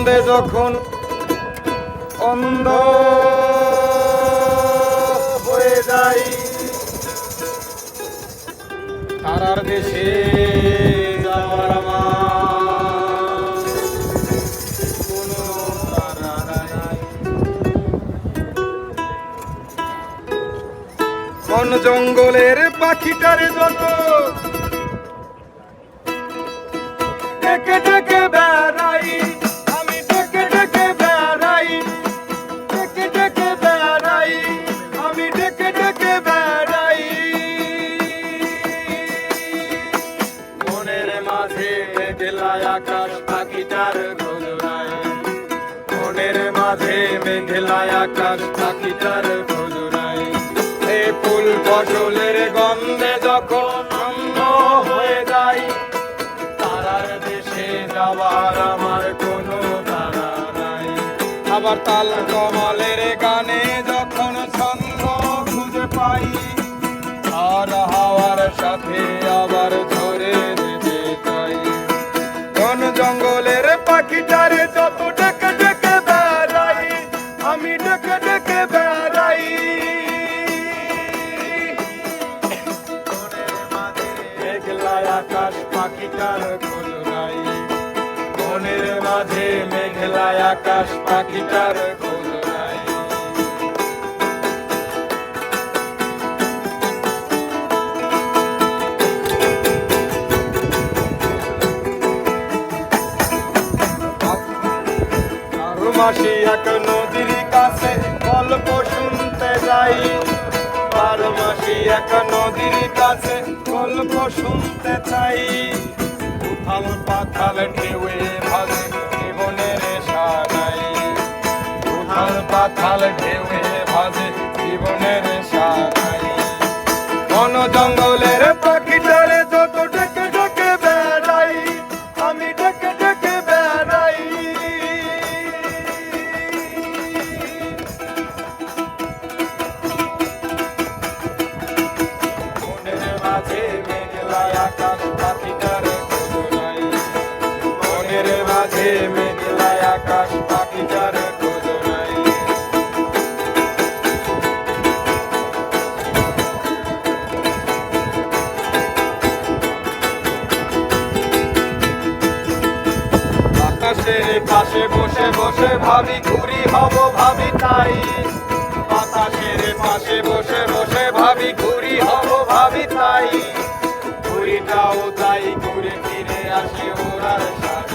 গন্ধে যখন অন্ধ হয়ে যাই, তারার দেশে যাওয়ার আমার কোনো তারা নাই। বন জঙ্গলের পাখিটারে যত ডেকে ডেকে বেড়াই, আমি ডেকে ডেকে বেড়াই, ডেকে ডেকে বেড়াই, আমি ডেকে ডেকে বেড়াই। মনের মাঝে মেঘলা আকাশ পাখিটার খোঁজ নাই, মনের মাঝে মেঘলা আকাশ পাখিটার খোঁজ নাই। এই ফুল ফসলের গন্ধে যখন অন্ধ হয়ে যায়, তারার দেশে যাওয়ার আমার কোনো তারা নাই। আবার তাল কমলের গানে যখন ছন্দ খুঁজে পাই, আর হাওয়ার সাথে আবার ঝরে যেতে চাই। বন জঙ্গলের পাখিটারে যত ডেকে ডেকে বেড়াই, আমি ডেকে ডেকে বেড়াই। মেঘলা আকাশ পাখিটার খোঁজ নাই, মনের মাঝে মেঘলা আকাশ পাখিটার খোঁজ নাই। বারো মাসি এক নদীর কাছে গল্প শুনতে যাই, বারো মাসি এক নদীর কাছে গল্প শুনতে চাই। উথাল পাথাল ঢেউয়ে ভাসে জীবনের সানাই, উথাল পাথাল ঢেউয়ে ভাসে জীবনের সানাই। বন জঙ্গলের পাখিটারে যত ডেকে ডেকে বেড়াই, আমি ডেকে ডেকে বেড়াই। মনের মাঝে মেঘলা আকাশ পাখিটার খোঁজ নাই, মনের মাঝে মেঘলা আকাশ পাখিটার খোঁজ নাই। বাতাসের পাশে বসে বসে ভাবি ঘুরি হব ভাবি তাই, বাতাসের পাশে বসে বসে ভাবি ঘুরি হব ভাবি তাই। ঘুরিটাও তাই ঘুরে ফিরে আসি ওরার সাথে।